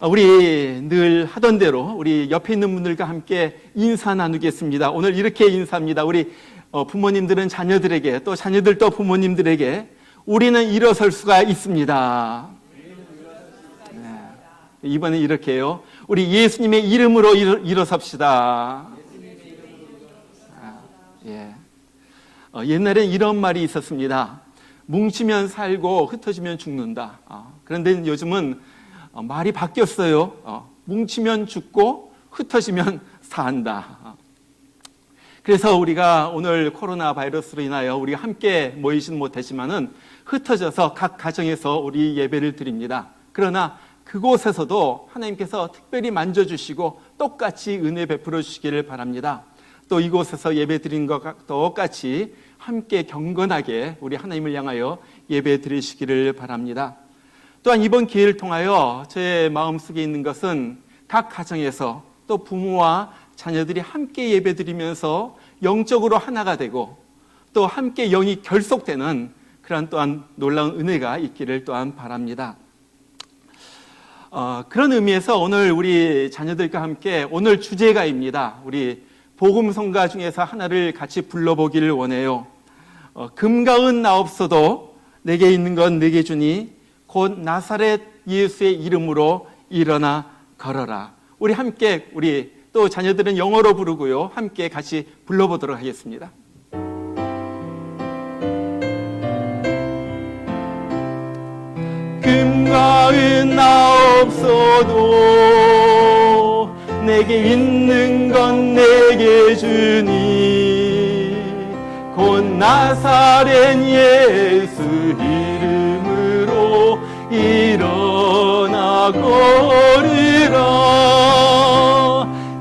우리 늘 하던 대로 우리 옆에 있는 분들과 함께 인사 나누겠습니다. 오늘 이렇게 인사합니다. 우리 부모님들은 자녀들에게, 또 자녀들도 부모님들에게 우리는 일어설 수가 있습니다. 네. 이번엔 이렇게 해요. 우리 예수님의 이름으로 일어섭시다. 예. 옛날엔 이런 말이 있었습니다. 뭉치면 살고 흩어지면 죽는다. 그런데 요즘은 말이 바뀌었어요. 뭉치면 죽고 흩어지면 산다. 그래서 우리가 오늘 코로나 바이러스로 인하여 우리가 함께 모이지는 못했지만은 흩어져서 각 가정에서 우리 예배를 드립니다. 그러나 그곳에서도 하나님께서 특별히 만져주시고 똑같이 은혜 베풀어 주시기를 바랍니다. 또 이곳에서 예배 드린 것 똑같이 함께 경건하게 우리 하나님을 향하여 예배 드리시기를 바랍니다. 또한 이번 기회를 통하여 제 마음속에 있는 것은 각 가정에서 또 부모와 자녀들이 함께 예배 드리면서 영적으로 하나가 되고 또 함께 영이 결속되는 그런 또한 놀라운 은혜가 있기를 또한 바랍니다. 그런 의미에서 오늘 우리 자녀들과 함께 오늘 주제가입니다. 우리 복음성가 중에서 하나를 같이 불러보기를 원해요. 금과 은 나 없어도 내게 있는 건 내게 주니 곧 나사렛 예수의 이름으로 일어나 걸어라. 우리 함께 우리 또 자녀들은 영어로 부르고요. 함께 같이 불러보도록 하겠습니다. 금과 은 나 없어도 내게 있는 건 내게 주니 곧 나사렛 예수 이름으로 일어나 걸으라.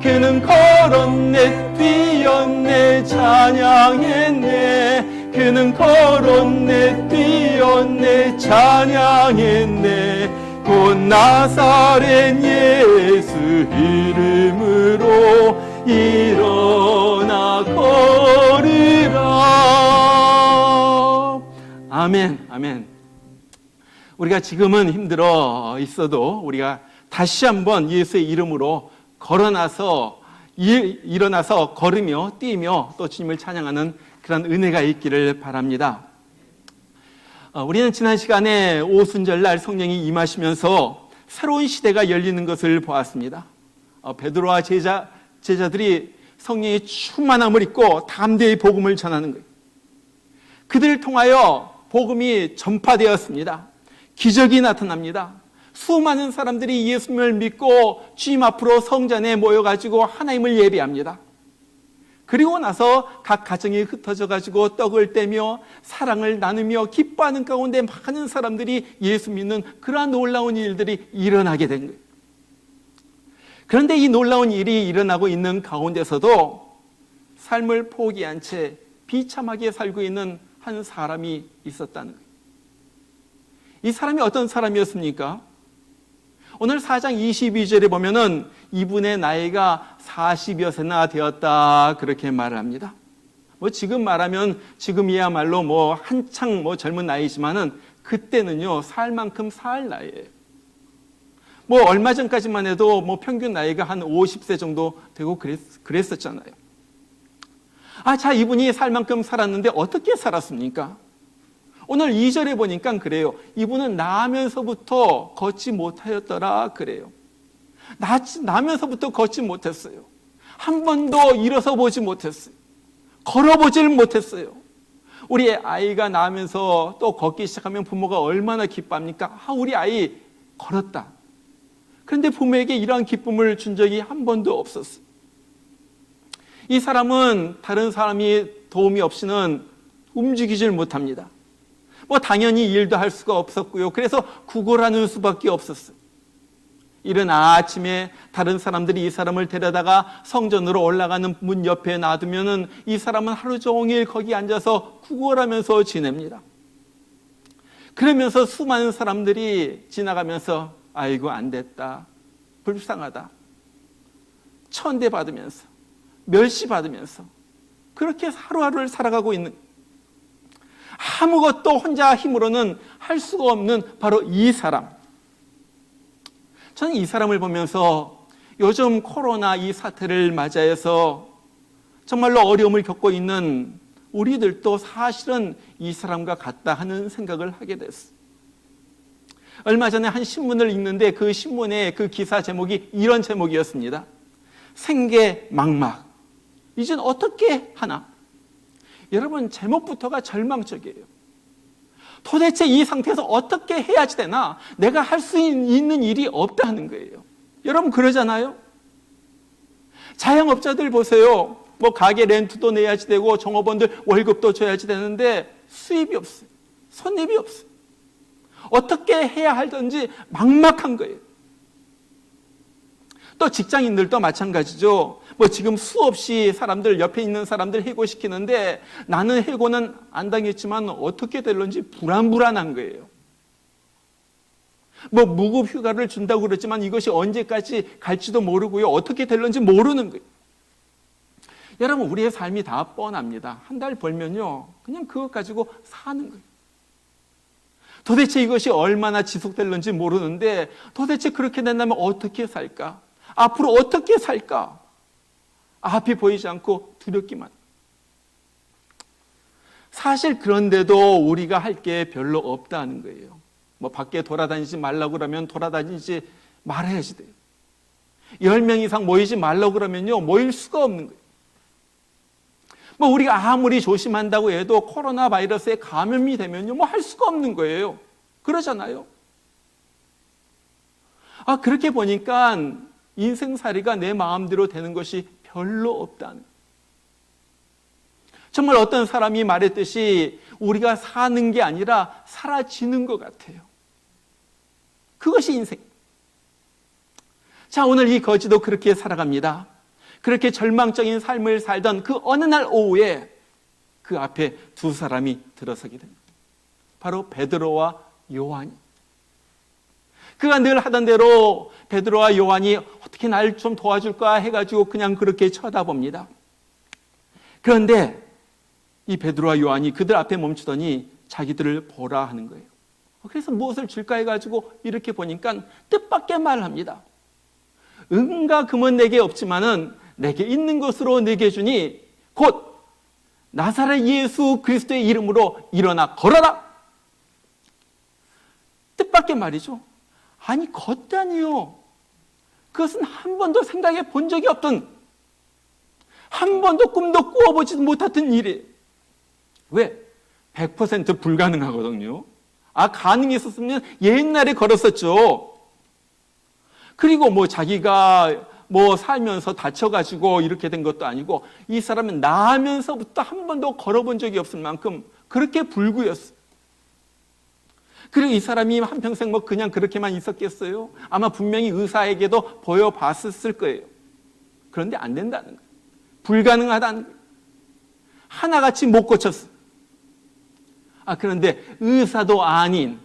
그는 걸었네 뛰었네 찬양했네. 그는 걸었네 뛰었네 찬양했네. 곧 나사렛 예수 이름으로 일어나 걸으라. 아멘, 아멘. 우리가 지금은 힘들어 있어도 우리가 다시 한번 예수의 이름으로 일어나서 걸으며 뛰며 또 주님을 찬양하는 그런 은혜가 있기를 바랍니다. 우리는 지난 시간에 오순절날 성령이 임하시면서 새로운 시대가 열리는 것을 보았습니다. 베드로와 제자들이 성령의 충만함을 입고 담대히 복음을 전하는 거예요. 그들을 통하여 복음이 전파되었습니다. 기적이 나타납니다. 수많은 사람들이 예수님을 믿고 주님 앞으로 성전에 모여가지고 하나님을 예배합니다. 그리고 나서 각 가정이 흩어져가지고 떡을 떼며 사랑을 나누며 기뻐하는 가운데 많은 사람들이 예수 믿는 그러한 놀라운 일들이 일어나게 된 거예요. 그런데 이 놀라운 일이 일어나고 있는 가운데서도 삶을 포기한 채 비참하게 살고 있는 한 사람이 있었다는 거예요. 이 사람이 어떤 사람이었습니까? 오늘 4장 22절에 보면은 이분의 나이가 40여 세나 되었다 그렇게 말을 합니다. 지금 말하면 지금이야말로 한창 젊은 나이지만은 그때는요 살 만큼 살 나이예요. 얼마 전까지만 해도 평균 나이가 한 50세 정도 되고 그랬었잖아요. 자, 이분이 살 만큼 살았는데 어떻게 살았습니까? 오늘 2절에 보니까 그래요. 이분은 나면서부터 걷지 못하였더라 그래요. 나면서부터 걷지 못했어요. 한 번도 일어서 보지 못했어요. 걸어보질 못했어요. 우리 아이가 나면서 또 걷기 시작하면 부모가 얼마나 기뻐합니까? 우리 아이 걸었다. 그런데 부모에게 이러한 기쁨을 준 적이 한 번도 없었어요. 이 사람은 다른 사람이 도움이 없이는 움직이질 못합니다. 당연히 일도 할 수가 없었고요. 그래서 구걸하는 수밖에 없었어요. 이른 아침에 다른 사람들이 이 사람을 데려다가 성전으로 올라가는 문 옆에 놔두면은 이 사람은 하루 종일 거기 앉아서 구걸하면서 지냅니다. 그러면서 수많은 사람들이 지나가면서 아이고 안 됐다, 불쌍하다, 천대받으면서 멸시받으면서 그렇게 하루하루를 살아가고 있는, 아무것도 혼자 힘으로는 할 수가 없는 바로 이 사람. 저는 이 사람을 보면서 요즘 코로나 이 사태를 맞이해서 정말로 어려움을 겪고 있는 우리들도 사실은 이 사람과 같다 하는 생각을 하게 됐어요. 얼마 전에 한 신문을 읽는데 그 신문의 그 기사 제목이 이런 제목이었습니다. 생계 막막. 이젠 어떻게 하나? 여러분, 제목부터가 절망적이에요. 도대체 이 상태에서 어떻게 해야지 되나? 내가 할 수 있는 일이 없다는 거예요. 여러분 그러잖아요? 자영업자들 보세요. 뭐 가게 렌트도 내야지 되고 종업원들 월급도 줘야지 되는데 수입이 없어요. 손님이 없어요. 어떻게 해야 할든지 막막한 거예요. 또 직장인들도 마찬가지죠. 뭐 지금 수없이 사람들, 옆에 있는 사람들 해고시키는데 나는 해고는 안 당했지만 어떻게 될런지 불안한 거예요. 뭐 무급 휴가를 준다고 그랬지만 이것이 언제까지 갈지도 모르고요. 어떻게 될런지 모르는 거예요. 여러분, 우리의 삶이 다 뻔합니다. 한 달 벌면요, 그냥 그것 가지고 사는 거예요. 도대체 이것이 얼마나 지속될런지 모르는데 도대체 그렇게 된다면 어떻게 살까? 앞으로 어떻게 살까? 앞이 보이지 않고 두렵기만. 사실 그런데도 우리가 할 게 별로 없다는 거예요. 뭐 밖에 돌아다니지 말라고 그러면 돌아다니지 말아야지 돼요. 10명 이상 모이지 말라고 그러면요, 모일 수가 없는 거예요. 뭐 우리가 아무리 조심한다고 해도 코로나 바이러스에 감염이 되면요, 뭐 할 수가 없는 거예요. 그러잖아요. 그렇게 보니까 인생살이가 내 마음대로 되는 것이 별로 없다는. 정말 어떤 사람이 말했듯이 우리가 사는 게 아니라 사라지는 것 같아요. 그것이 인생. 자, 오늘 이 거지도 그렇게 살아갑니다. 그렇게 절망적인 삶을 살던 그 어느 날 오후에 그 앞에 두 사람이 들어서게 됩니다. 바로 베드로와 요한이. 그가 늘 하던 대로 베드로와 요한이 어떻게 날 좀 도와줄까 해가지고 그냥 그렇게 쳐다봅니다. 그런데 이 베드로와 요한이 그들 앞에 멈추더니 자기들을 보라 하는 거예요. 그래서 무엇을 줄까 해가지고 이렇게 보니까 뜻밖의 말을 합니다. 은과 금은 내게 없지만은 내게 있는 것으로 내게 주니 곧 나사렛 예수 그리스도의 이름으로 일어나 걸어라. 뜻밖의 말이죠. 아니, 걷다니요. 그것은 한 번도 생각해 본 적이 없던, 한 번도 꿈도 꾸어보지도 못했던 일이에요. 왜? 100% 불가능하거든요. 가능했었으면 옛날에 걸었었죠. 그리고 뭐 자기가 뭐 살면서 다쳐가지고 이렇게 된 것도 아니고 이 사람은 나면서부터 한 번도 걸어본 적이 없을 만큼 그렇게 불구였어요. 그리고 이 사람이 한평생 뭐 그냥 그렇게만 있었겠어요? 아마 분명히 의사에게도 보여봤을 거예요. 그런데 안 된다는 거예요. 불가능하다는 거예요. 하나같이 못 고쳤어요. 그런데 의사도 아닌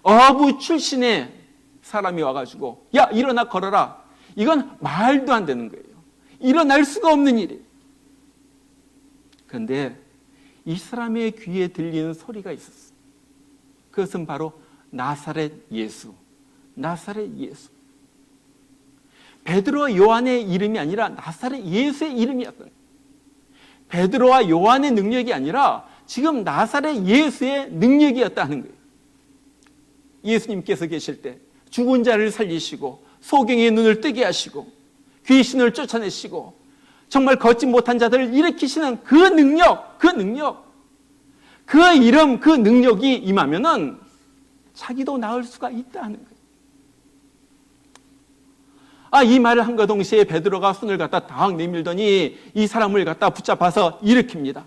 어부 출신의 사람이 와가지고 야, 일어나 걸어라. 이건 말도 안 되는 거예요. 일어날 수가 없는 일이에요. 그런데 이 사람의 귀에 들리는 소리가 있었어요. 그것은 바로 나사렛 예수. 나사렛 예수. 베드로와 요한의 이름이 아니라 나사렛 예수의 이름이었던 거예요. 베드로와 요한의 능력이 아니라 지금 나사렛 예수의 능력이었다는 거예요. 예수님께서 계실 때 죽은 자를 살리시고 소경의 눈을 뜨게 하시고 귀신을 쫓아내시고 정말 걷지 못한 자들을 일으키시는 그 능력, 그 이름, 그 능력이 임하면은 자기도 나을 수가 있다는 거예요. 이 말을 한과 동시에 베드로가 손을 갖다 딱 내밀더니 이 사람을 갖다 붙잡아서 일으킵니다.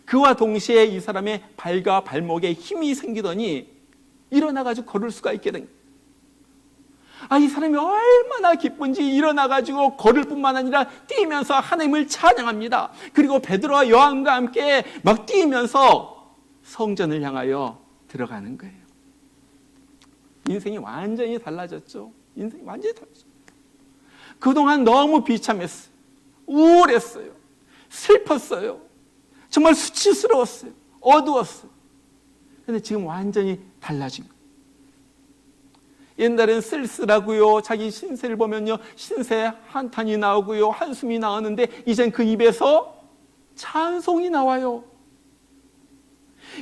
그와 동시에 이 사람의 발과 발목에 힘이 생기더니 일어나가지고 걸을 수가 있게 된 거예요. 이 사람이 얼마나 기쁜지 일어나가지고 걸을 뿐만 아니라 뛰면서 하나님을 찬양합니다. 그리고 베드로와 요한과 함께 막 뛰면서 성전을 향하여 들어가는 거예요. 인생이 완전히 달라졌죠. 인생이 완전히 달라졌죠. 그동안 너무 비참했어요. 우울했어요. 슬펐어요. 정말 수치스러웠어요. 어두웠어요. 그런데 지금 완전히 달라진 거예요. 옛날엔 쓸쓸하고요, 자기 신세를 보면요, 신세 한탄이 나오고요, 한숨이 나오는데 이젠 그 입에서 찬송이 나와요.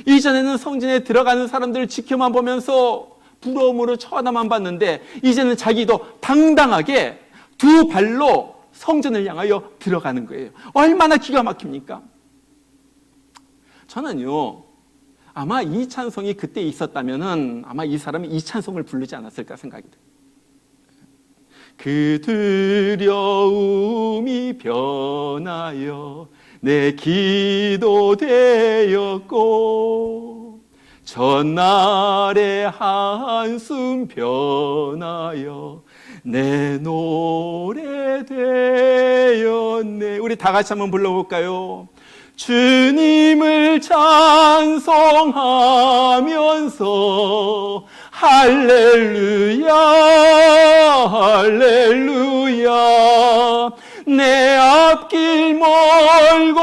이전에는 성전에 들어가는 사람들을 지켜만 보면서 부러움으로 쳐다만 봤는데 이제는 자기도 당당하게 두 발로 성전을 향하여 들어가는 거예요. 얼마나 기가 막힙니까? 저는요, 아마 이 찬송이 그때 있었다면은 아마 이 사람이 이 찬송을 부르지 않았을까 생각이 돼요. 그 두려움이 변하여 내 기도 되었고 전날의 한숨 변하여 내 노래 되었네. 우리 다 같이 한번 불러볼까요? 주님을 찬송하면서 할렐루야 할렐루야 내 앞길 멀고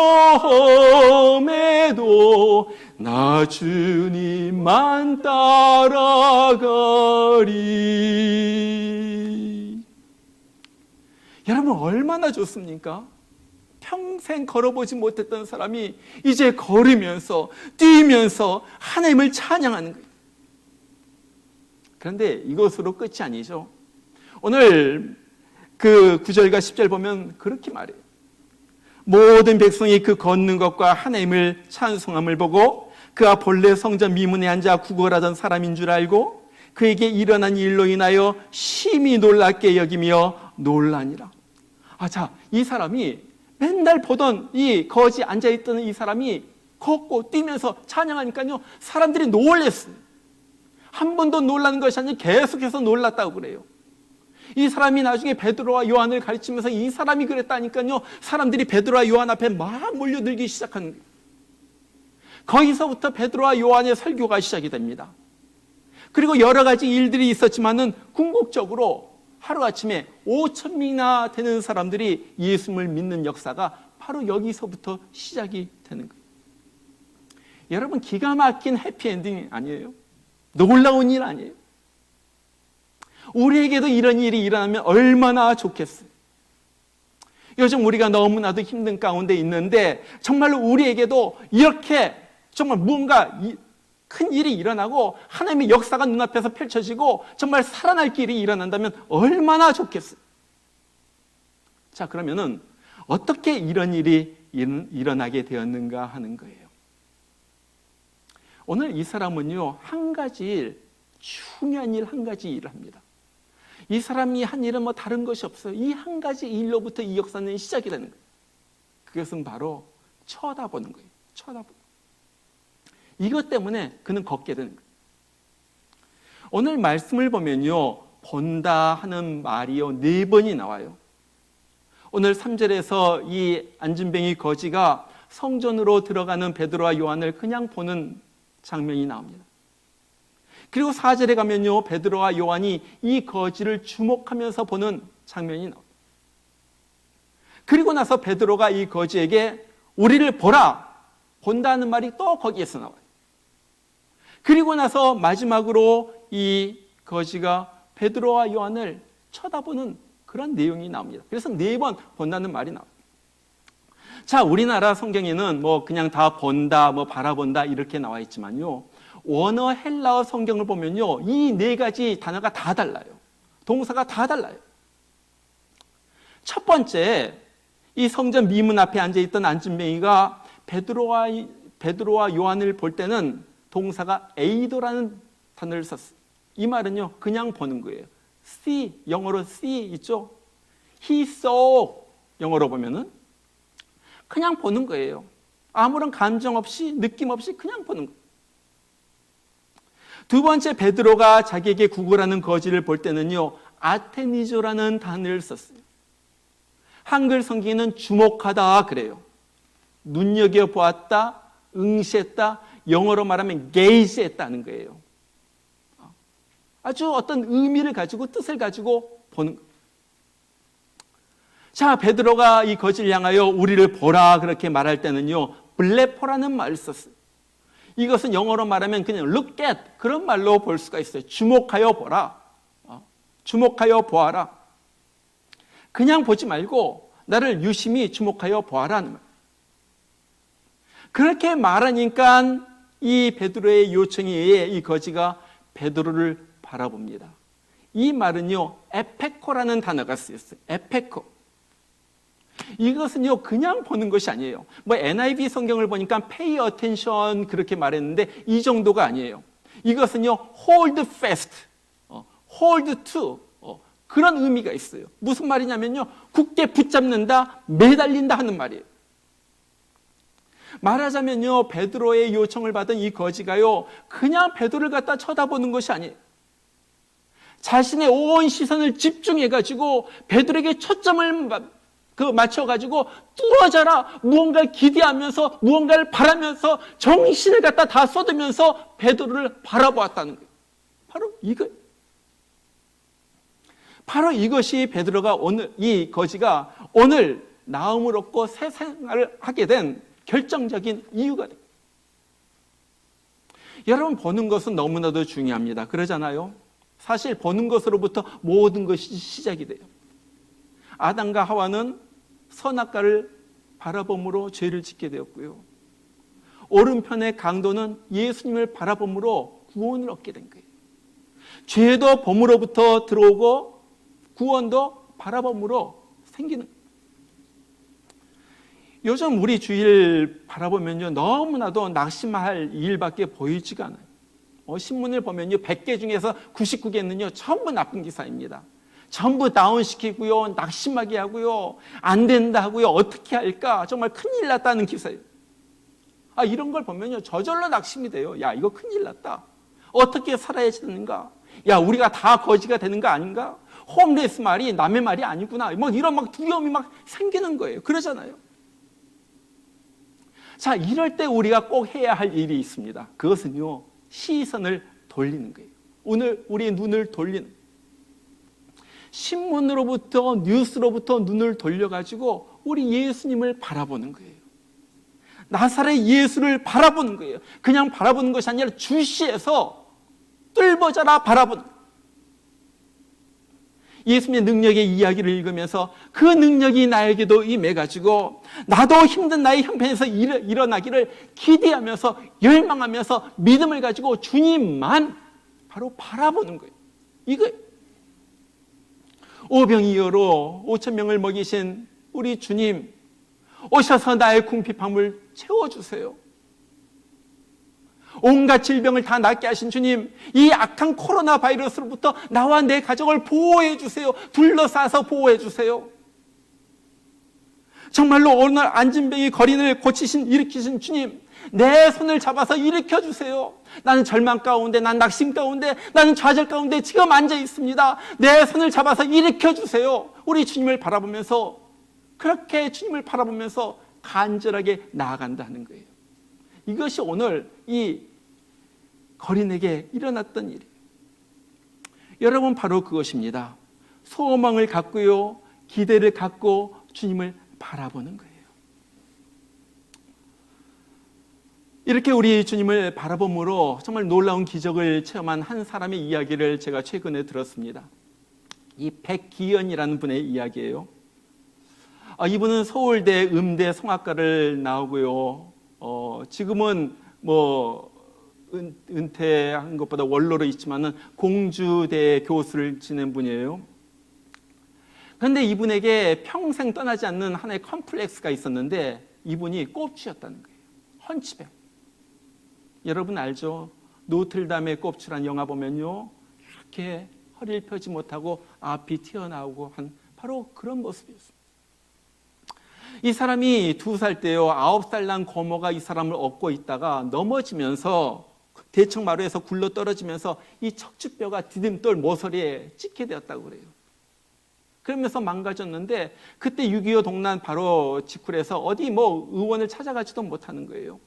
험해도 나 주님만 따라가리. 여러분 얼마나 좋습니까? 평생 걸어보지 못했던 사람이 이제 걸으면서 뛰면서 하나님을 찬양하는 거예요. 그런데 이것으로 끝이 아니죠. 오늘 그 9절과 10절 보면 그렇게 말해요. 모든 백성이 그 걷는 것과 하나님을 찬송함을 보고 그가 본래 성전 미문에 앉아 구걸하던 사람인 줄 알고 그에게 일어난 일로 인하여 심히 놀랍게 여기며 놀라니라. 자, 이 사람이 맨날 보던 이 거지 앉아있던 이 사람이 걷고 뛰면서 찬양하니까요, 사람들이 놀랬어요. 한 번도 놀라는 것이 아니라 계속해서 놀랐다고 그래요. 이 사람이 나중에 베드로와 요한을 가르치면서 이 사람이 그랬다니까요, 사람들이 베드로와 요한 앞에 막 몰려들기 시작하는 거예요. 거기서부터 베드로와 요한의 설교가 시작이 됩니다. 그리고 여러 가지 일들이 있었지만은 궁극적으로 하루아침에 5,000명이나 되는 사람들이 예수님을 믿는 역사가 바로 여기서부터 시작이 되는 거예요. 여러분, 기가 막힌 해피엔딩 아니에요? 놀라운 일 아니에요? 우리에게도 이런 일이 일어나면 얼마나 좋겠어요. 요즘 우리가 너무나도 힘든 가운데 있는데 정말로 우리에게도 이렇게 정말 무언가 큰 일이 일어나고 하나님의 역사가 눈앞에서 펼쳐지고 정말 살아날 길이 일어난다면 얼마나 좋겠어요. 자, 그러면은 어떻게 이런 일이 일어나게 되었는가 하는 거예요. 오늘 이 사람은요, 한 가지 일, 중요한 일 한 가지 일을 합니다. 이 사람이 한 일은 뭐 다른 것이 없어요. 이 한 가지 일로부터 이 역사는 시작이 되는 거예요. 그것은 바로 쳐다보는 거예요. 쳐다보는. 이것 때문에 그는 걷게 되는 거예요. 오늘 말씀을 보면요, 본다 하는 말이요 4번이 나와요. 오늘 3절에서 이 안진뱅이 거지가 성전으로 들어가는 베드로와 요한을 그냥 보는 장면이 나옵니다. 그리고 4절에 가면요, 베드로와 요한이 이 거지를 주목하면서 보는 장면이 나옵니다. 그리고 나서 베드로가 이 거지에게 우리를 보라, 본다는 말이 또 거기에서 나와요. 그리고 나서 마지막으로 이 거지가 베드로와 요한을 쳐다보는 그런 내용이 나옵니다. 그래서 4번 본다는 말이 나옵니다. 자, 우리나라 성경에는 뭐 그냥 다 본다, 뭐 바라본다 이렇게 나와 있지만요, 원어 헬라어 성경을 보면요, 이 4가지 단어가 다 달라요. 동사가 다 달라요. 첫 번째, 이 성전 미문 앞에 앉아있던 안진뱅이가 베드로와 요한을 볼 때는 동사가 에이도라는 단어를 썼어요. 이 말은요, 그냥 보는 거예요. see, 영어로 see 있죠? He saw, 영어로 보면은 그냥 보는 거예요. 아무런 감정 없이, 느낌 없이 그냥 보는 거예요. 두 번째, 베드로가 자기에게 구걸하는 거지를 볼 때는요, 아테니조라는 단어를 썼어요. 한글 성경에는 주목하다 그래요. 눈여겨보았다, 응시했다, 영어로 말하면 gaze했다는 거예요. 아주 어떤 의미를 가지고 뜻을 가지고 보는 거예요. 자, 베드로가 이 거지를 향하여 우리를 보라 그렇게 말할 때는요, 블레포라는 말을 썼어요. 이것은 영어로 말하면 그냥 look at 그런 말로 볼 수가 있어요. 주목하여 보라. 주목하여 보아라. 그냥 보지 말고 나를 유심히 주목하여 보아라 하는 말. 그렇게 말하니까 이 베드로의 요청에 의해 이 거지가 베드로를 바라봅니다. 이 말은요, 에페코라는 단어가 쓰였어요. 에페코. 이것은요, 그냥 보는 것이 아니에요. 뭐 NIV 성경을 보니까 pay attention 그렇게 말했는데 이 정도가 아니에요. 이것은요, hold fast, hold to 그런 의미가 있어요. 무슨 말이냐면요, 굳게 붙잡는다, 매달린다 하는 말이에요. 말하자면요, 베드로의 요청을 받은 이 거지가요, 그냥 베드로를 갖다 쳐다보는 것이 아니에요. 자신의 온 시선을 집중해가지고 베드로에게 초점을 맞춰가지고 뚫어져라 무언가를 기대하면서 무언가를 바라면서 정신을 갖다 다 쏟으면서 베드로를 바라보았다는 거예요. 바로 이것이 베드로가 이 거지가 오늘 나음을 얻고 새 생활을 하게 된 결정적인 이유가 됩니다. 여러분, 보는 것은 너무나도 중요합니다. 그러잖아요. 사실 보는 것으로부터 모든 것이 시작이 돼요. 아담과 하와는 선악과를 바라봄으로 죄를 짓게 되었고요. 오른편의 강도는 예수님을 바라봄으로 구원을 얻게 된 거예요. 죄도 봄으로부터 들어오고 구원도 바라봄으로 생기는 거예요. 요즘 우리 주일 바라보면요, 너무나도 낙심할 일밖에 보이지가 않아요. 신문을 보면요, 100개 중에서 99개는요, 전부 나쁜 기사입니다. 전부 다운시키고요, 낙심하게 하고요, 안 된다 하고요, 어떻게 할까, 정말 큰일 났다는 기사예요. 이런 걸 보면요, 저절로 낙심이 돼요. 야, 이거 큰일 났다. 어떻게 살아야 되는가? 야, 우리가 다 거지가 되는 거 아닌가? 홈레스 말이 남의 말이 아니구나. 이런 두려움이 생기는 거예요. 그러잖아요. 자, 이럴 때 우리가 꼭 해야 할 일이 있습니다. 그것은요, 시선을 돌리는 거예요. 오늘 우리의 눈을 돌리는 거예요. 신문으로부터 뉴스로부터 눈을 돌려가지고 우리 예수님을 바라보는 거예요. 나사렛 예수를 바라보는 거예요. 그냥 바라보는 것이 아니라 주시해서 뚫어져라 바라보는 거예요. 예수님의 능력의 이야기를 읽으면서 그 능력이 나에게도 임해가지고 나도 힘든 나의 형편에서 일어나기를 기대하면서 열망하면서 믿음을 가지고 주님만 바로 바라보는 거예요. 이거 오병이어로 5,000명을 먹이신 우리 주님, 오셔서 나의 궁핍함을 채워주세요. 온갖 질병을 다 낫게 하신 주님, 이 악한 코로나 바이러스로부터 나와 내 가족을 보호해 주세요. 둘러싸서 보호해 주세요. 정말로 오늘 안진병이 거린을 일으키신 주님, 내 손을 잡아서 일으켜 주세요. 나는 절망 가운데, 난 낙심 가운데, 나는 좌절 가운데 지금 앉아 있습니다. 내 손을 잡아서 일으켜 주세요. 우리 주님을 바라보면서, 그렇게 주님을 바라보면서 간절하게 나아간다는 거예요. 이것이 오늘 이 거린에게 일어났던 일이에요. 여러분, 바로 그것입니다. 소망을 갖고요, 기대를 갖고 주님을 바라보는 거예요. 이렇게 우리 주님을 바라봄으로 정말 놀라운 기적을 체험한 한 사람의 이야기를 제가 최근에 들었습니다. 이 백기현이라는 분의 이야기예요. 이분은 서울대 음대 성악과를 나오고요. 지금은 은퇴한 것보다 원로로 있지만은 공주대 교수를 지낸 분이에요. 그런데 이분에게 평생 떠나지 않는 하나의 컴플렉스가 있었는데 이분이 꼽주였다는 거예요. 헌치병. 여러분 알죠? 노틀담의 꼽주란 영화 보면요, 이렇게 허리를 펴지 못하고 앞이 튀어나오고 한 바로 그런 모습이었습니다. 이 사람이 2살 때요, 9살 난 고모가 이 사람을 업고 있다가 넘어지면서 대청마루에서 굴러 떨어지면서 이 척추뼈가 디딤돌 모서리에 찍게 되었다고 그래요. 그러면서 망가졌는데 그때 6.25 동란 바로 직후라서 어디 의원을 찾아가지도 못하는 거예요.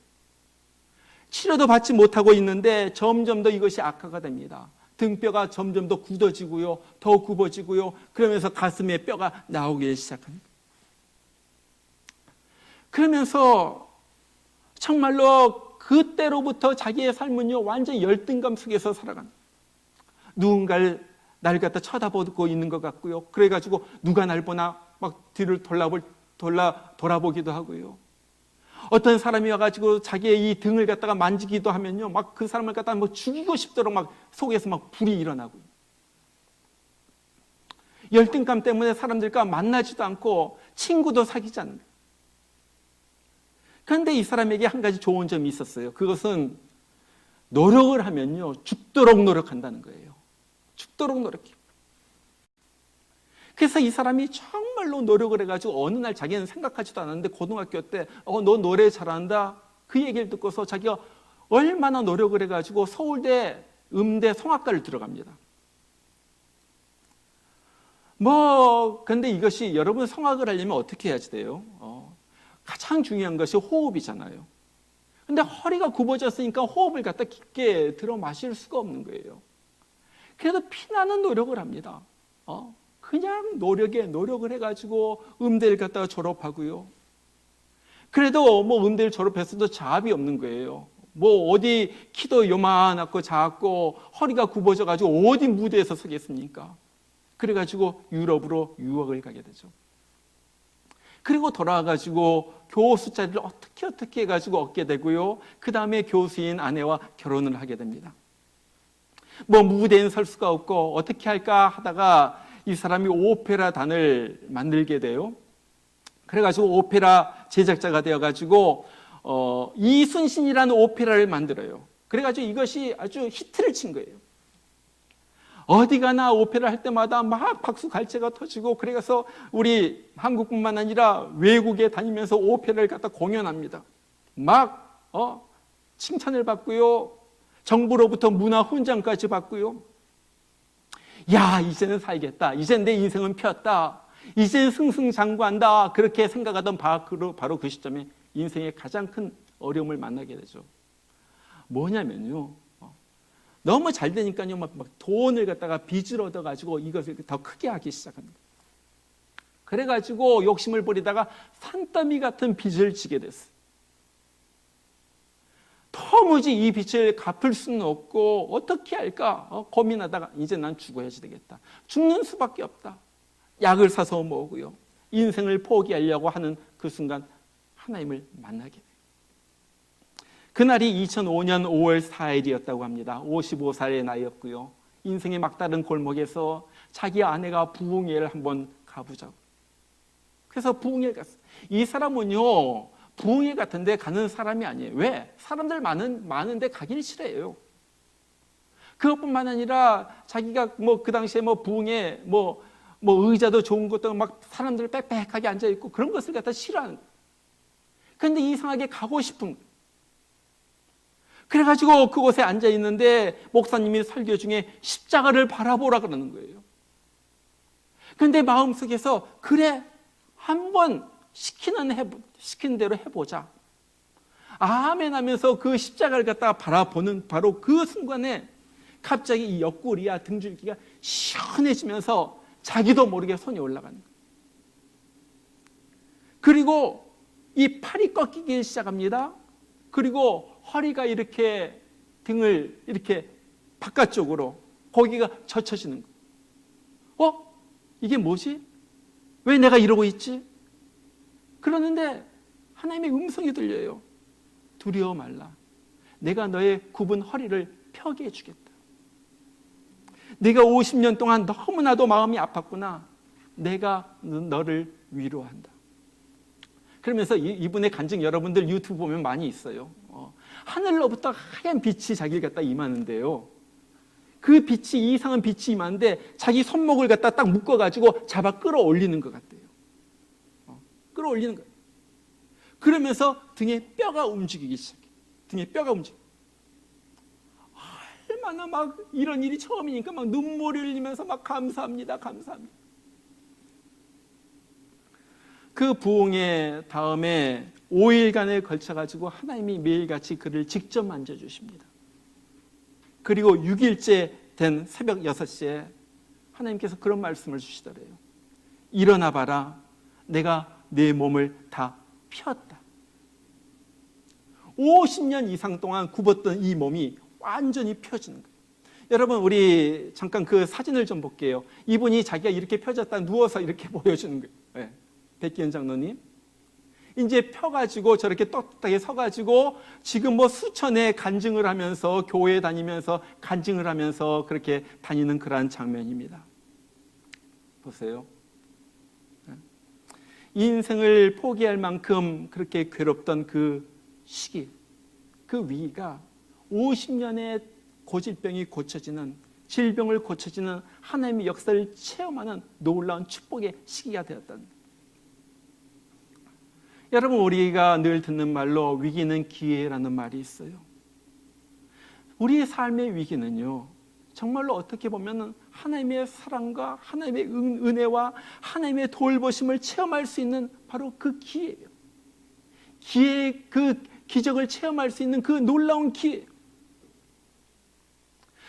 치료도 받지 못하고 있는데 점점 더 이것이 악화가 됩니다. 등뼈가 점점 더 굳어지고요, 더 굽어지고요, 그러면서 가슴에 뼈가 나오기 시작합니다. 그러면서 정말로 그때로부터 자기의 삶은요, 완전히 열등감 속에서 살아갑니다. 누군가를 나를 갖다 쳐다보고 있는 것 같고요. 그래가지고 누가 날 보나 막 뒤를 돌아보기도 하고요. 어떤 사람이 와가지고 자기의 이 등을 갖다가 만지기도 하면요, 막 그 사람을 갖다가 뭐 죽이고 싶도록 막 속에서 막 불이 일어나고요. 열등감 때문에 사람들과 만나지도 않고 친구도 사귀지 않는 거예요. 그런데 이 사람에게 한 가지 좋은 점이 있었어요. 그것은 노력을 하면요, 죽도록 노력한다는 거예요. 죽도록 노력해요. 그래서 이 사람이 정말로 노력을 해가지고 어느 날 자기는 생각하지도 않았는데 고등학교 때 너 노래 잘한다 그 얘기를 듣고서 자기가 얼마나 노력을 해가지고 서울대 음대 성악과를 들어갑니다. 근데 이것이 여러분 성악을 하려면 어떻게 해야지 돼요? 가장 중요한 것이 호흡이잖아요. 근데 허리가 굽어졌으니까 호흡을 갖다 깊게 들어 마실 수가 없는 거예요. 그래도 피나는 노력을 합니다. 그냥 노력을 해가지고 음대를 갖다가 졸업하고요. 그래도 음대를 졸업했어도 자압이 없는 거예요. 어디 키도 요만하고 작고 허리가 굽어져가지고 어디 무대에서 서겠습니까? 그래가지고 유럽으로 유학을 가게 되죠. 그리고 돌아와가지고 교수 자리를 어떻게 해가지고 얻게 되고요. 그 다음에 교수인 아내와 결혼을 하게 됩니다. 무대에는 설 수가 없고 어떻게 할까 하다가 이 사람이 오페라단을 만들게 돼요. 그래가지고 오페라 제작자가 되어가지고 이순신이라는 오페라를 만들어요. 그래가지고 이것이 아주 히트를 친 거예요. 어디 가나 오페라 할 때마다 막 박수 갈채가 터지고, 그래서 우리 한국뿐만 아니라 외국에 다니면서 오페라를 갖다 공연합니다. 막 칭찬을 받고요. 정부로부터 문화 훈장까지 받고요. 야, 이제는 살겠다. 이제 내 인생은 폈다. 이제 승승장구한다. 그렇게 생각하던 바로 그 시점에 인생의 가장 큰 어려움을 만나게 되죠. 뭐냐면요, 너무 잘 되니까요, 막 돈을 갖다가 빚을 얻어가지고 이것을 더 크게 하기 시작합니다. 그래가지고 욕심을 부리다가 산더미 같은 빚을 지게 됐어요. 도무지 이 빚을 갚을 수는 없고 어떻게 할까 고민하다가 이제 난 죽어야지 되겠다. 죽는 수밖에 없다. 약을 사서 먹고요. 인생을 포기하려고 하는 그 순간 하나님을 만나게 돼요. 그날이 2005년 5월 4일이었다고 합니다. 55살의 나이였고요. 인생의 막다른 골목에서 자기 아내가 부흥회를 한번 가보자고. 그래서 부흥회 갔어요. 이 사람은요, 부흥회 같은 데 가는 사람이 아니에요. 왜? 사람들 많은데 가기를 싫어해요. 그것뿐만 아니라 자기가 그 당시에 부흥회 의자도 좋은 것도 막 사람들 빽빽하게 앉아있고 그런 것을 갖다 싫어하는 거예요. 그런데 이상하게 가고 싶은 거예요. 그래가지고 그곳에 앉아있는데 목사님이 설교 중에 십자가를 바라보라 그러는 거예요. 그런데 마음속에서 그래, 한번 시키는 대로 해보자. 아멘 하면서 그 십자가를 갖다가 바라보는 바로 그 순간에 갑자기 이 옆구리야 등줄기가 시원해지면서 자기도 모르게 손이 올라가는 거예요. 그리고 이 팔이 꺾이기 시작합니다. 그리고 허리가 이렇게 등을 이렇게 바깥쪽으로 거기가 젖혀지는 거예요. 이게 뭐지? 왜 내가 이러고 있지? 그러는데 하나님의 음성이 들려요. 두려워 말라. 내가 너의 굽은 허리를 펴게 해주겠다. 네가 50년 동안 너무나도 마음이 아팠구나. 내가 너를 위로한다. 그러면서 이분의 간증 여러분들 유튜브 보면 많이 있어요. 하늘로부터 하얀 빛이 자기를 갖다 임하는데요. 그 빛이, 이상한 빛이 임하는데 자기 손목을 갖다 딱 묶어가지고 잡아 끌어올리는 것 같아요. 끌어올리는 거예요. 그러면서 등에 뼈가 움직이기 시작해요. 등에 뼈가 움직여요. 얼마나 막 이런 일이 처음이니까 막 눈물을 흘리면서 막 감사합니다. 감사합니다. 그 부흥회 다음에 5일간에 걸쳐가지고 하나님이 매일같이 그를 직접 만져주십니다. 그리고 6일째 된 새벽 6시에 하나님께서 그런 말씀을 주시더래요. 일어나 봐라. 내가 내 몸을 다 폈다. 50년 이상 동안 굽었던 이 몸이 완전히 펴지는 거예요. 여러분, 우리 잠깐 그 사진을 좀 볼게요. 이분이 자기가 이렇게 펴졌다 누워서 이렇게 보여주는 거예요. 네. 백기현 장로님. 이제 펴가지고 저렇게 떳떳하게 서가지고 지금 뭐 수천에 간증을 하면서 교회 다니면서 간증을 하면서 그렇게 다니는 그러한 장면입니다. 보세요. 인생을 포기할 만큼 그렇게 괴롭던 그 시기, 그 위기가 50년의 고질병이 고쳐지는, 질병을 고쳐지는 하나님의 역사를 체험하는 놀라운 축복의 시기가 되었다는 거예요. 여러분, 우리가 늘 듣는 말로 위기는 기회라는 말이 있어요. 우리의 삶의 위기는요, 정말로 어떻게 보면 하나님의 사랑과 하나님의 은혜와 하나님의 돌보심을 체험할 수 있는 바로 그 기회예요. 기회의 그 기적을 체험할 수 있는 그 놀라운 기회.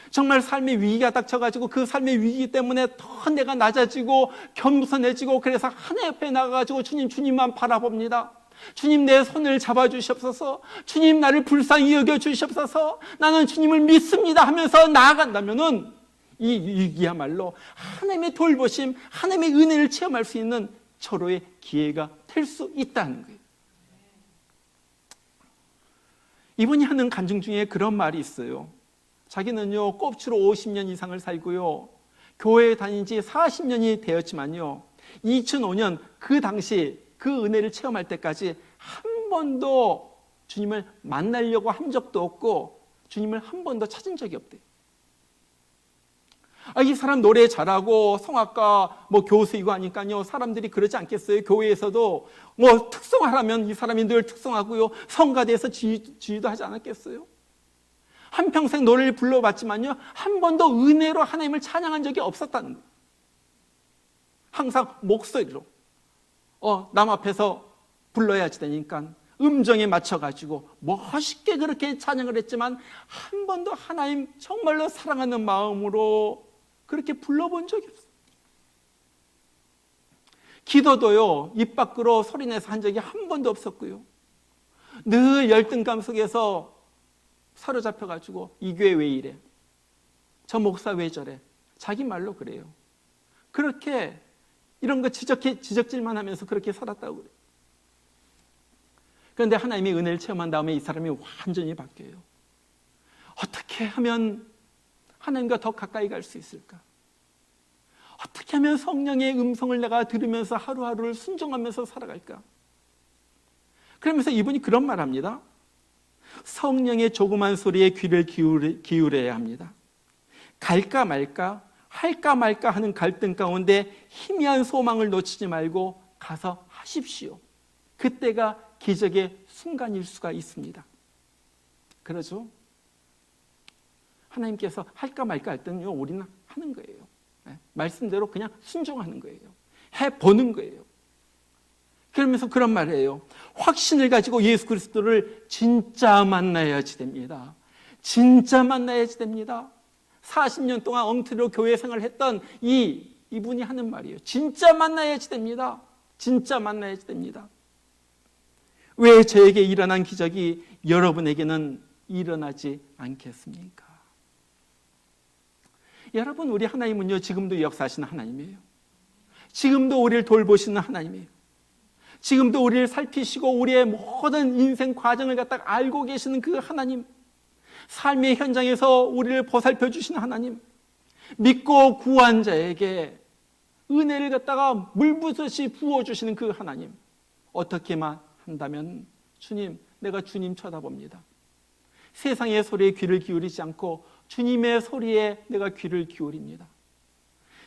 정말 삶의 위기가 닥쳐가지고 그 삶의 위기 때문에 더 내가 낮아지고 겸손해지고, 그래서 하나님 앞에 나가가지고 주님만 바라봅니다. 주님, 내 손을 잡아주시옵소서. 주님, 나를 불쌍히 여겨주시옵소서. 나는 주님을 믿습니다 하면서 나아간다면은 이 위기야말로 하나님의 돌보심, 하나님의 은혜를 체험할 수 있는 절호의 기회가 될 수 있다는 거예요. 이분이 하는 간증 중에 그런 말이 있어요. 자기는요, 꼽주로 50년 이상을 살고요, 교회에 다닌 지 40년이 되었지만요, 2005년 그 당시 그 은혜를 체험할 때까지 한 번도 주님을 만나려고 한 적도 없고 주님을 한 번도 찾은 적이 없대요. 이 사람 노래 잘하고 성악가 교수이고 하니까요, 사람들이 그러지 않겠어요? 교회에서도 특성하라면 이 사람이 늘 특성하고요, 성가대에서 지휘도 하지 않았겠어요? 한평생 노래를 불러봤지만요, 한 번도 은혜로 하나님을 찬양한 적이 없었다는 거예요. 항상 목소리로 남 앞에서 불러야지 되니까 음정에 맞춰가지고 멋있게 그렇게 찬양을 했지만 한 번도 하나님 정말로 사랑하는 마음으로 그렇게 불러본 적이 없어요. 기도도요, 입 밖으로 소리내서 한 적이 한 번도 없었고요, 늘 열등감 속에서 사로잡혀가지고 이 교회 왜 이래? 저 목사 왜 저래? 자기 말로 그래요. 그렇게 이런 거 지적질만 하면서 그렇게 살았다고 그래요. 그런데 하나님의 은혜를 체험한 다음에 이 사람이 완전히 바뀌어요. 어떻게 하면 하나님과 더 가까이 갈 수 있을까? 어떻게 하면 성령의 음성을 내가 들으면서 하루하루를 순종하면서 살아갈까? 그러면서 이분이 그런 말 합니다. 성령의 조그만 소리에 귀를 기울여야 합니다. 갈까 말까, 할까 말까 하는 갈등 가운데 희미한 소망을 놓치지 말고 가서 하십시오. 그때가 기적의 순간일 수가 있습니다. 그러죠? 하나님께서 할까 말까 할 때는요, 우리는 하는 거예요. 말씀대로 그냥 순종하는 거예요. 해보는 거예요. 그러면서 그런 말을 해요. 확신을 가지고 예수 그리스도를 진짜 만나야지 됩니다. 진짜 만나야지 됩니다. 40년 동안 엉터리로 교회 생활을 했던 이분이 하는 말이에요. 진짜 만나야지 됩니다. 진짜 만나야지 됩니다. 왜 저에게 일어난 기적이 여러분에게는 일어나지 않겠습니까? 여러분, 우리 하나님은요, 지금도 역사하시는 하나님이에요. 지금도 우리를 돌보시는 하나님이에요. 지금도 우리를 살피시고 우리의 모든 인생 과정을 갖다가 알고 계시는 그 하나님, 삶의 현장에서 우리를 보살펴 주시는 하나님, 믿고 구한 자에게 은혜를 갖다가 물붓듯이 부어주시는 그 하나님, 어떻게만 한다면 주님, 내가 주님 쳐다봅니다. 세상의 소리에 귀를 기울이지 않고 주님의 소리에 내가 귀를 기울입니다.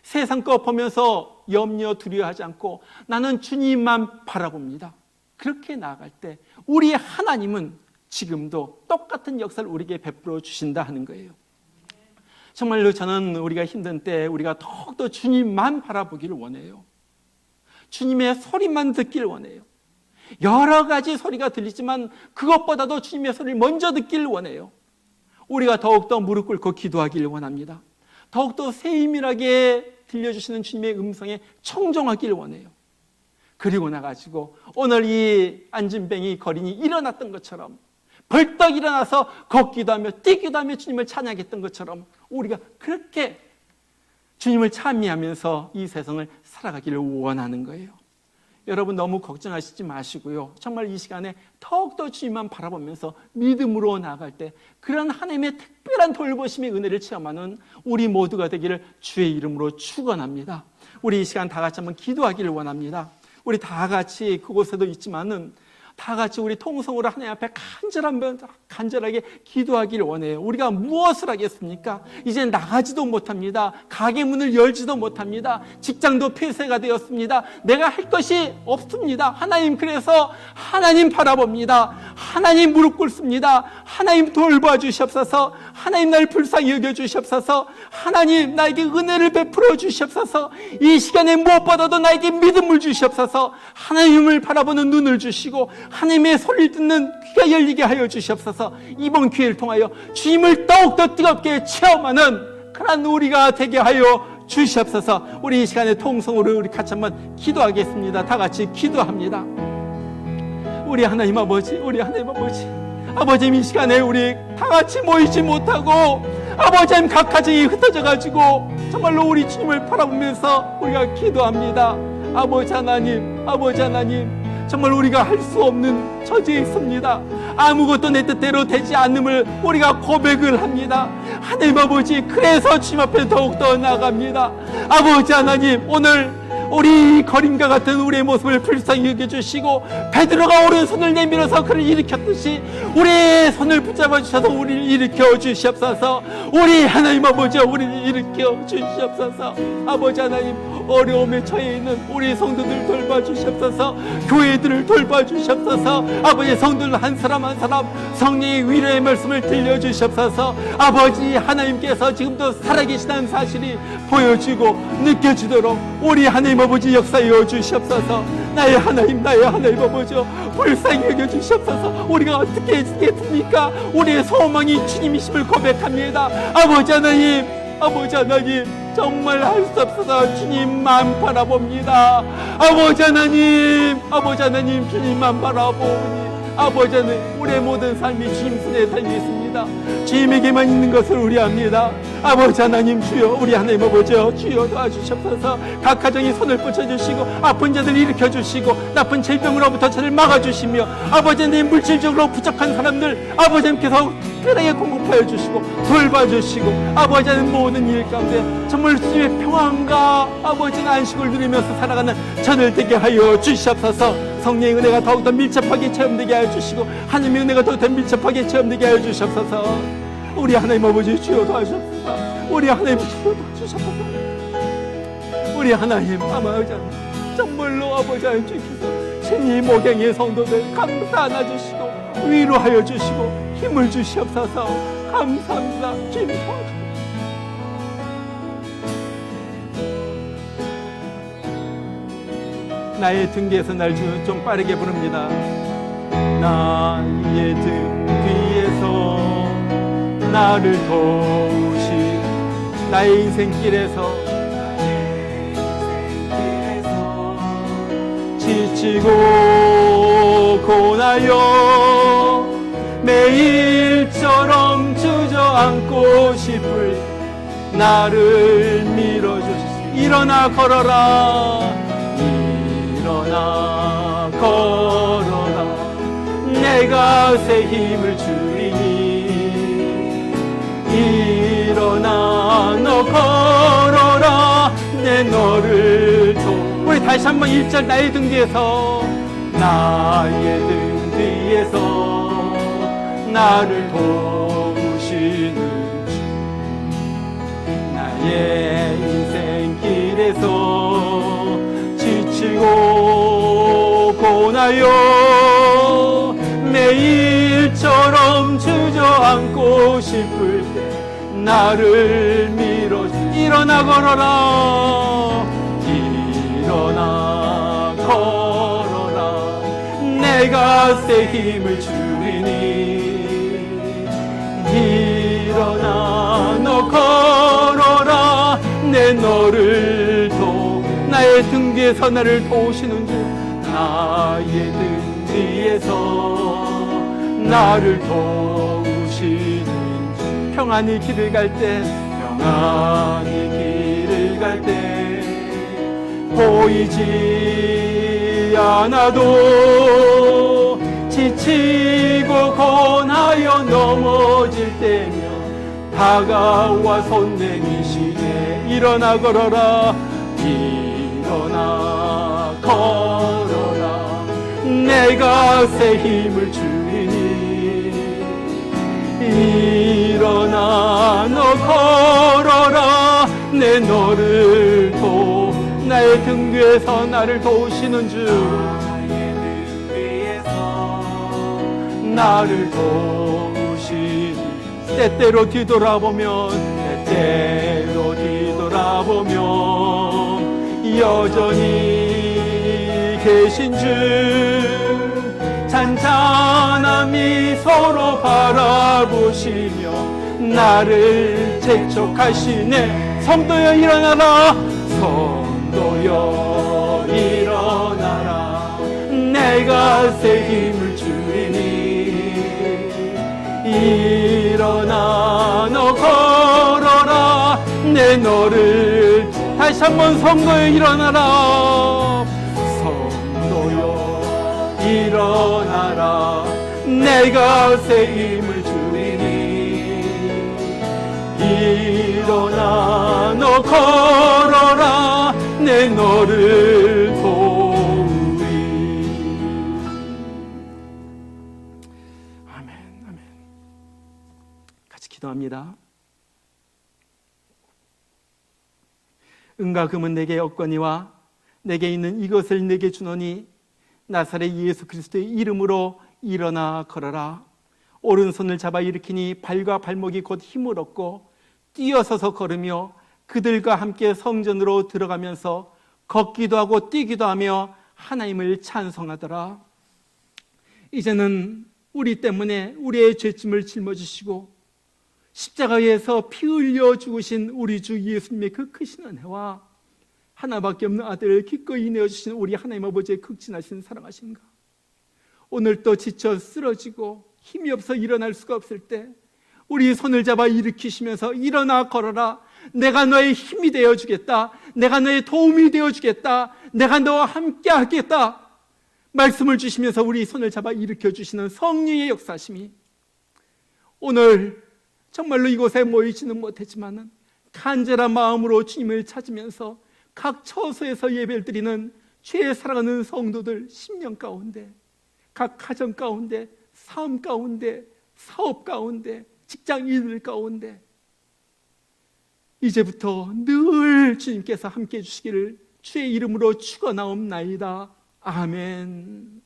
세상 거 보면서 염려 두려워하지 않고 나는 주님만 바라봅니다. 그렇게 나아갈 때 우리 하나님은 지금도 똑같은 역사를 우리에게 베풀어 주신다 하는 거예요. 정말로 저는 우리가 힘든 때 우리가 더욱더 주님만 바라보기를 원해요. 주님의 소리만 듣기를 원해요. 여러 가지 소리가 들리지만 그것보다도 주님의 소리를 먼저 듣기를 원해요. 우리가 더욱더 무릎 꿇고 기도하기를 원합니다. 더욱더 세밀하게 들려주시는 주님의 음성에 청종하기를 원해요. 그리고 나가지고 오늘 이 안진뱅이 거린이 일어났던 것처럼 벌떡 일어나서 걷기도 하며 뛰기도 하며 주님을 찬양했던 것처럼 우리가 그렇게 주님을 찬미하면서 이 세상을 살아가기를 원하는 거예요. 여러분 너무 걱정하시지 마시고요. 정말 이 시간에 더욱더 주님만 바라보면서 믿음으로 나아갈 때 그런 하나님의 특별한 돌보심의 은혜를 체험하는 우리 모두가 되기를 주의 이름으로 축원합니다. 우리 이 시간 다 같이 한번 기도하기를 원합니다. 우리 다 같이 그곳에도 있지만은 다 같이 우리 통성으로 하나님 앞에 간절하게 기도하기를 원해요. 우리가 무엇을 하겠습니까? 이제 나가지도 못합니다. 가게 문을 열지도 못합니다. 직장도 폐쇄가 되었습니다. 내가 할 것이 없습니다. 하나님, 그래서 하나님 바라봅니다. 하나님 무릎 꿇습니다. 하나님 돌봐 주시옵소서. 하나님 날 불쌍히 여겨 주시옵소서. 하나님 나에게 은혜를 베풀어 주시옵소서. 이 시간에 무엇보다도 나에게 믿음을 주시옵소서. 하나님을 바라보는 눈을 주시고 하나님의 소리를 듣는 귀가 열리게 하여 주시옵소서. 이번 기회를 통하여 주님을 더욱더 뜨겁게 체험하는 그런 우리가 되게 하여 주시옵소서. 우리 이 시간에 통성으로 우리 같이 한번 기도하겠습니다. 다 같이 기도합니다. 우리 하나님 아버지, 우리 하나님 아버지, 아버지 이 시간에 우리 다 같이 모이지 못하고 아버지 각 가정이 흩어져 가지고 정말로 우리 주님을 바라보면서 우리가 기도합니다. 아버지 하나님, 아버지 하나님, 정말 우리가 할 수 없는 처지에 있습니다. 아무것도 내 뜻대로 되지 않음을 우리가 고백을 합니다. 하나님 아버지, 그래서 주님 앞에 더욱더 나아갑니다. 아버지 하나님, 오늘 우리 거린과 같은 우리의 모습을 불쌍히 여겨주시고 베드로가 오른손을 내밀어서 그를 일으켰듯이 우리의 손을 붙잡아 주셔서 우리를 일으켜 주시옵소서. 우리 하나님 아버지, 우리를 일으켜 주시옵소서. 아버지 하나님, 어려움에 처해 있는 우리 성도들 돌봐주시옵소서. 교회들을 돌봐주시옵소서. 아버지, 성도들 한 사람 한 사람 성령의 위로의 말씀을 들려주시옵소서. 아버지 하나님께서 지금도 살아계시다는 사실이 보여지고 느껴지도록 우리 하나님 아버지 역사여 주시옵소서. 나의 하나님, 나의 하나님 아버지, 불쌍히 여겨 주시옵소서. 우리가 어떻게 했겠습니까? 우리의 소망이 주님이심을 고백합니다. 아버지 하나님, 아버지 하나님, 정말 할 수 없어서 주님만 바라봅니다. 아버지 하나님, 아버지 하나님, 주님만 바라보니 아버지 하나님, 우리의 모든 삶이 주님 손에 달려 있습니다. 주님에게만 있는 것을 우리 압니다. 아버지 하나님, 주여, 우리 하나님 아버지, 주여 도와주시옵소서. 각 가정이 손을 뻗쳐주시고 아픈 자들 일으켜주시고 나쁜 질병으로부터 저를 막아주시며 아버지 하나님, 물질적으로 부족한 사람들 아버지 하나님께서 특별하게 공급하여 주시고 돌봐주시고 아버지 하나님, 모든 일 가운데 정말 주님의 평안과 아버지 안식을 누리면서 살아가는 저들 되게 하여 주시옵소서. 성령의 은혜가 더욱더 밀접하게 체험되게 하여 주시고 하나님의 은혜가 더욱더 밀접하게 체험되게 하여 주시옵소서. 우리 하나님 아버지, 주여 도와주옵소서. 우리 하나님, 주여 도와주옵소서. 우리 하나님, 아버지 정말로 아버지 하나님, 주께서 신이 목양의 성도들 감사 안아주시고 위로하여 주시고 힘을 주시옵소서. 감사합니다. 주님 도와주옵소서. 나의 등 뒤에서 날 좀 빠르게 부릅니다. 나의 등 뒤에서 나를 도우시, 나의 인생길에서 지치고 고나여 매일처럼 주저앉고 싶을 나를 밀어주시오. 일어나 걸어라, 일어나 걸어라, 내가 새 힘을 주리니. 일어나 너 걸어라, 내 너를 도. 우리 다시 한번 1절, 나의 등 뒤에서, 나의 등 뒤에서 나를 도우시는 주, 나의 인생길에서 지치고 고나여 매일처럼 주저앉고 싶을 때 나를 밀어주. 일어나 걸어라, 일어나 걸어라, 내가 새 힘을 주리니. 일어나 너 걸어라, 내 너를 도. 나의 등 뒤에서 나를 도우시는 주, 나의 등 뒤에서 나를 도우시는 주. 평안히 길을 갈 때, 평안히 길을 갈 때 보이지 않아도 지치고 고나여 넘어질 때면 다가와 손 내미시네. 일어나 걸어라, 일어나 걸어라, 내가 새 힘을 주리니. 일어나 너 걸어라, 내 너를 나의 등 위에서 나를 도우시는 주. 나의 등 위에서 나를 도우시는. 때때로 뒤돌아보면, 때때로 뒤돌아보면 여전히 계신 주. 잔잔한 미소로 바라보시며 나를 재촉하시네. 성도여 일어나라, 성도여 일어나라, 내가 새 힘을 주리니. 일어나 너 걸어라, 내 너를. 다시 한번 성도여 일어나라, 성도여 일어나라, 내가 새 힘을 주리니. 일어나 너 걸어라, 내 너를 도우리. 아멘, 아멘. 같이 기도합니다. 은과 금은 내게 없거니와 내게 있는 이것을 내게 주노니 나사렛 예수 그리스도의 이름으로 일어나 걸어라. 오른손을 잡아 일으키니 발과 발목이 곧 힘을 얻고 뛰어서서 걸으며 그들과 함께 성전으로 들어가면서 걷기도 하고 뛰기도 하며 하나님을 찬송하더라. 이제는 우리 때문에 우리의 죄짐을 짊어지시고 십자가에서 피 흘려 죽으신 우리 주 예수님의 그 크신 은혜와 하나밖에 없는 아들을 기꺼이 내어주신 우리 하나님 아버지의 극진하신 사랑하신가. 오늘 또 지쳐 쓰러지고 힘이 없어 일어날 수가 없을 때 우리 손을 잡아 일으키시면서 일어나 걸어라, 내가 너의 힘이 되어주겠다, 내가 너의 도움이 되어주겠다, 내가 너와 함께 하겠다 말씀을 주시면서 우리 손을 잡아 일으켜주시는 성령의 역사심이 오늘 정말로 이곳에 모이지는 못했지만 간절한 마음으로 주님을 찾으면서 각 처소에서 예배를 드리는 죄에 살아가는 성도들 심령 가운데, 각 가정 가운데, 삶 가운데, 사업 가운데, 직장 일들 가운데 이제부터 늘 주님께서 함께 해주시기를 주의 이름으로 축원하옵나이다. 아멘.